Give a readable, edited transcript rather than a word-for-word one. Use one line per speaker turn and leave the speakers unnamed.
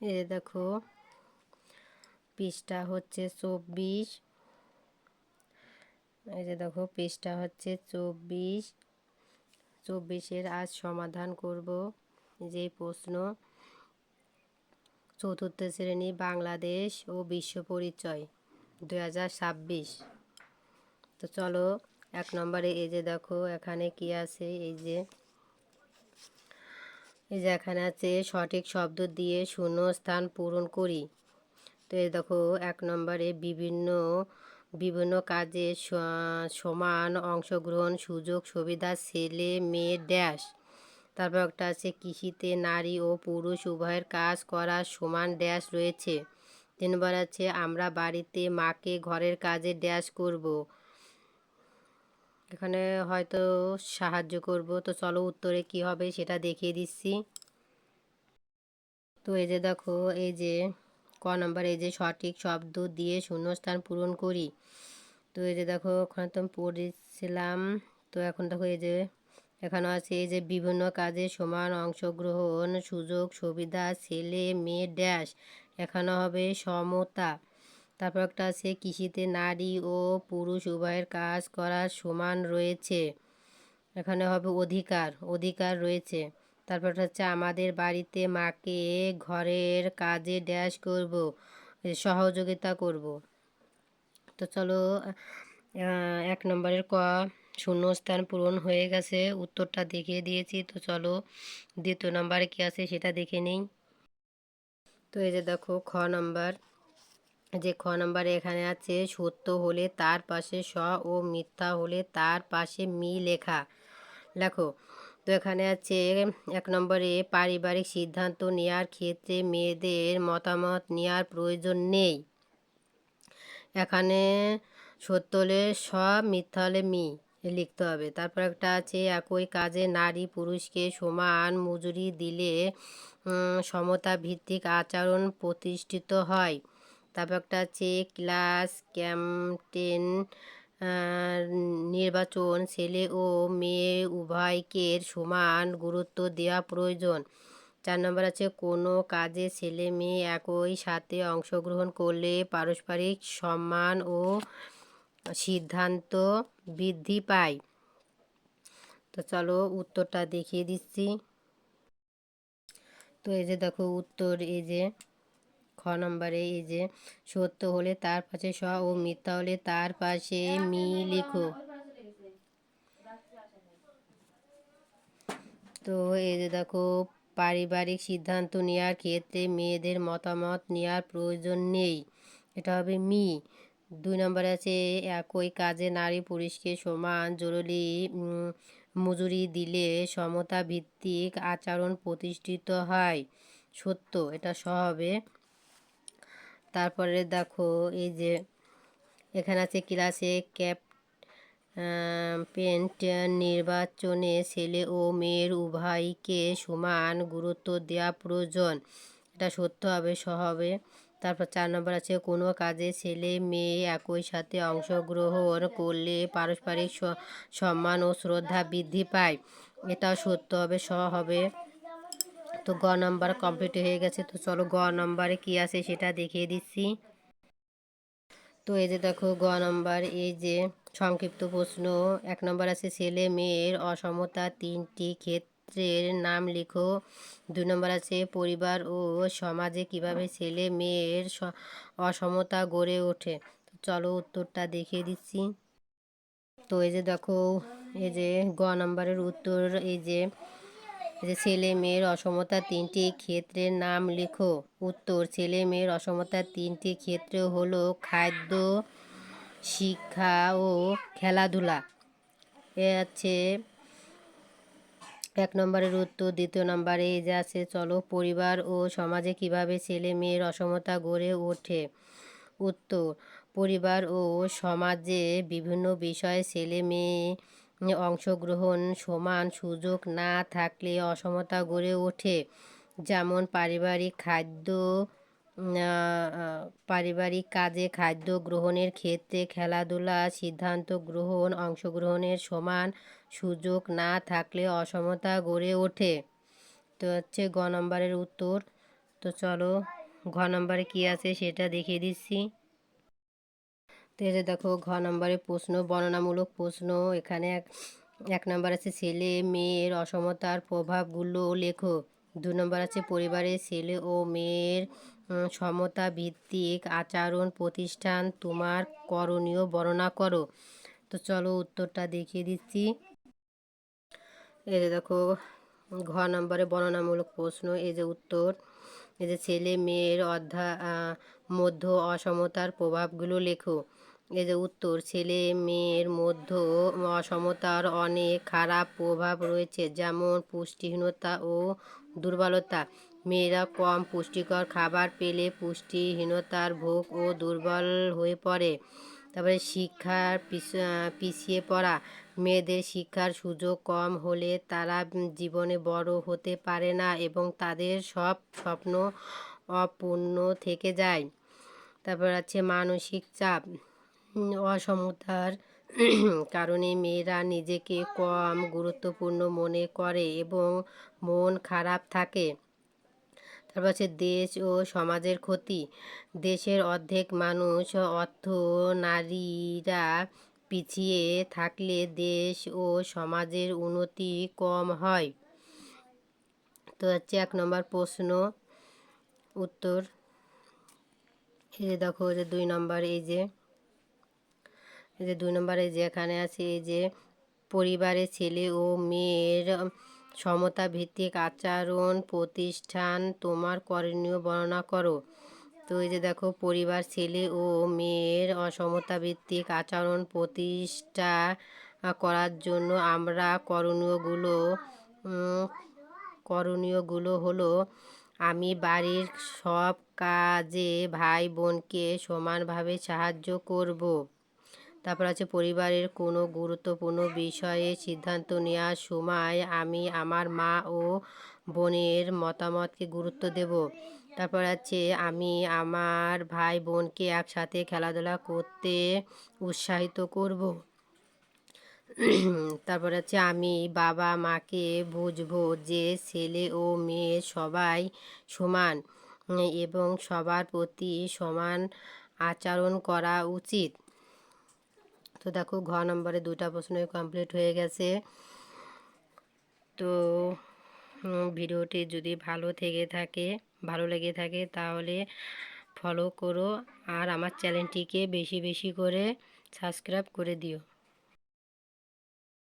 এই যে দেখো পৃষ্ঠা হচ্ছে 24। এই যে দেখো পৃষ্ঠা হচ্ছে 24 আজ সমাধান করব যে প্রশ্ন চতুর্থ শ্রেণী বাংলাদেশ ও বিশ্ব পরিচয় 2026। তো চলো 1 নম্বরে এই যে দেখো এখানে কি আছে, এই যে এখানে আছে সঠিক শব্দ দিয়ে শূন্যস্থান পূরণ করি। তো এই দেখো 1 নম্বরে বিভিন্ন কাজে সমান অংশগ্রহণ সুযোগ সুবিধা ছেলে মেয়ে ড্যাশ। তারপর একটা আছে কৃষিতে নারী ও পুরুষ উভয়ের কাজ করার সমান ড্যাশ রয়েছে। 3 নম্বর আছে আমরা বাড়িতে মাকে ঘরের কাজে ড্যাশ করব, এখানে হয়তো সাহায্য করব। তো চলো উত্তরে কি হবে সেটা দেখিয়ে দিচ্ছি। তো এই যে দেখো এই যে ক নম্বর এই যে সঠিক শব্দ দিয়ে শূন্যস্থান পূরণ করি। তো এই যে দেখো ওখানে তো আমি পড়েছিলাম। তো এখন দেখো এই যে এখানে আছে এই যে বিভিন্ন কাজে সমান অংশগ্রহণ সুযোগ সুবিধা ছেলে মেয়ে ড্যাশ, এখানে হবে সমতা। তারপর একটা আছে কৃষিতে নারী ও পুরুষ উভয়ের কাজ করার সমান রয়েছে, এখানে হবে অধিকার রয়েছে। তারপর হচ্ছে আমাদের বাড়িতে মাকে ঘরের কাজে ড্যাশ করব, সহযোগিতা করব। তো চলো 1 নম্বরের ক শূন্যস্থান পূরণ হয়ে গেছে, উত্তরটা দেখিয়ে দিয়েছি। তো চলো 2 নম্বরে কী আছে সেটা দেখে নিই। তো এই যে দেখো খ নম্বরে এখানে আছে সত্য হলে তার পাশে স ও মিথ্যা হলে তার পাশে মি লেখো। তো এখানে আছে 1 নম্বরে পারিবারিক সিদ্ধান্ত নেওয়ার ক্ষেত্রে মেয়েদের মতামত নেওয়ার প্রয়োজন নেই, এখানে সত্য হলে স মিথ্যা হলে মি লিখতে হবে। তারপর একটা আছে একই কাজে নারী পুরুষকে সমান মজুরি দিলে সমতা ভিত্তিক আচরণ প্রতিষ্ঠিত হয়। তারপর একটা আছে ক্লাস ক্যাপ্টেন নির্বাচন ছেলে ও মেয়ে উভয়কে সমান গুরুত্ব দেওয়া প্রয়োজন। 4 নম্বর আছে কোনো কাজে ছেলে মেয়ে একই সাথে অংশগ্রহণ করলে পারস্পরিক সম্মান ও সিদ্ধান্ত বৃদ্ধি পায়। তো চলো উত্তরটা দেখিয়ে দিচ্ছি। তো এই যে দেখো উত্তর এই যে খ নম্বরে এই যে সত্য হলে তার পাশে স ও মিথ্যা হলে তার পাশে মি লিখো। তো এই যে দেখো পারিবারিক সিদ্ধান্ত নেওয়ার ক্ষেত্রে মেয়েদের মতামত নেওয়ার প্রয়োজন নেই, এটা হবে মি। 2 নম্বরে আছে একই কাজে নারী পুরুষকে সমান জরুরি মজুরি দিলে সমতা ভিত্তিক আচরণ প্রতিষ্ঠিত হয়, সত্য, এটা স হবে। তারপরে দেখো এই যে এখানে আছে ক্লাসে ক্যাপ্টেন নির্বাচনে ছেলে ও মেয়ের উভয়কে সমান গুরুত্ব দেওয়া প্রয়োজন, এটা সত্য হবে, স হবে। তারপর 4 নম্বর আছে কোনো কাজে ছেলে মেয়ে একই সাথে অংশগ্রহণ করলে পারস্পরিক সম্মান ও শ্রদ্ধা বৃদ্ধি পায়, এটাও সত্য হবে, স হবে। তো গ নম্বর কমপ্লিট হয়ে গেছে। তো চলো গ নম্বরে কী আছে সেটা দেখিয়ে দিচ্ছি। তো এই যে দেখো গ নম্বর এই যে সংক্ষিপ্ত প্রশ্ন। 1 নম্বর আছে ছেলে মেয়ের অসমতা 3টি ক্ষেত্রের নাম লিখো। 2 নম্বর আছে পরিবার ও সমাজে কিভাবে ছেলে মেয়ের অসমতা গড়ে ওঠে। তো চলো উত্তরটা দেখিয়ে দিচ্ছি। তো এই যে দেখো এই যে গ নম্বরের উত্তর এই যে ছেলে মেয়ের অসমতা 3টি ক্ষেত্রের নাম লিখো। উত্তর ছেলে মেয়ের অসমতা 3টি ক্ষেত্র হলো খাদ্য, শিক্ষা ও খেলাধুলা। এ আছে 1 নম্বরের উত্তর। 2 নম্বরে এই যে আছে চলো পরিবার ও সমাজে কিভাবে ছেলে মেয়ের অসমতা গড়ে ওঠে। উত্তর পরিবার ও সমাজে বিভিন্ন বিষয়ে ছেলে মেয়ে অংশগ্রহণ সমান সুযোগ না থাকলে অসমতা গড়ে ওঠে, যেমন পারিবারিক কাজে খাদ্য গ্রহণের ক্ষেত্রে খেলাধুলা সিদ্ধান্ত গ্রহণ অংশগ্রহণের সমান সুযোগ না থাকলে অসমতা গড়ে ওঠে। তো হচ্ছে গ নম্বরের উত্তর। তো চলো ঘ নম্বরে কী আছে সেটা দেখিয়ে দিচ্ছি। তো এই যে দেখো ঘ নম্বরে প্রশ্ন, বর্ণনামূলক প্রশ্ন। এখানে এক নম্বর আছে ছেলে মেয়ের অসমতার প্রভাবগুলো লেখো। 2 নম্বর আছে পরিবারের ছেলে ও মেয়ের সমতা ভিত্তিক আচরণ প্রতিষ্ঠান তোমার করণীয় বর্ণনা করো। তো চলো উত্তরটা দেখিয়ে দিচ্ছি। এই যে দেখো ঘ নম্বরে বর্ণনামূলক প্রশ্ন। এই যে উত্তর, এই যে ছেলে মেয়ের মধ্য অসমতার প্রভাবগুলো লেখো। এই যে উত্তর, ছেলে মেয়ের মধ্য অসমতার অনেক খারাপ প্রভাব রয়েছে, যেমন পুষ্টিহীনতা ও দুর্বলতা। মেয়েরা কম পুষ্টিকর খাবার পেলে পুষ্টিহীনতার ভোগ ও দুর্বল হয়ে পড়ে। তারপরে শিক্ষার পিছিয়ে পড়া। মেয়েদের শিক্ষার সুযোগ কম হলে তারা জীবনে বড় হতে পারে না এবং তাদের সব স্বপ্ন অপূর্ণ থেকে যায়। তারপর আছে মানসিক চাপ। অসমতার কারণে মেয়েরা নিজেকে কম গুরুত্বপূর্ণ মনে করে এবং মন খারাপ থাকে। তারপর আছে দেশ ও সমাজের ক্ষতি। দেশের অর্ধেক মানুষ অর্থ নারীরা পিছিয়ে থাকলে দেশ ও সমাজের উন্নতি কম হয়। তো হচ্ছে 1 নম্বর প্রশ্ন উত্তর। এই যে দেখো যে 2 নম্বর, এই যে 2 নম্বরে যে এখানে আছে, এই যে পরিবারের ছেলে ও মেয়ের সমতা ভিত্তিক আচরণ প্রতিষ্ঠান তোমার করণীয় বর্ণনা করো। তো এই যে দেখো পরিবার ছেলে ও মেয়ের অসমতা ভিত্তিক আচরণ প্রতিষ্ঠা করার জন্য আমরা করণীয়গুলো হলো, আমি বাড়ির সব কাজে ভাই বোনকে সমানভাবে সাহায্য করব। তারপর আছে পরিবারের কোনো গুরুত্বপূর্ণ বিষয়ে সিদ্ধান্ত নেওয়ার সময় আমি আমার মা ও বোনের মতামতকে গুরুত্ব দেব। তারপর আছে আমি আমার ভাই বোনকে একসাথে খেলাধুলা করতে উৎসাহিত করব। তারপর আছে আমি বাবা মাকে বুঝবো যে ছেলে ও মেয়ে সবাই সমান এবং সবার প্রতি সমান আচরণ করা উচিত। তো দেখো ঘ নম্বরে 2টা প্রশ্নই কমপ্লিট হয়ে গেছে। তো ভিডিওটি যদি ভালো লেগে থাকে তাহলে ফলো করো আর আমার চ্যানেলটিকে বেশি বেশি করে সাবস্ক্রাইব করে দিও।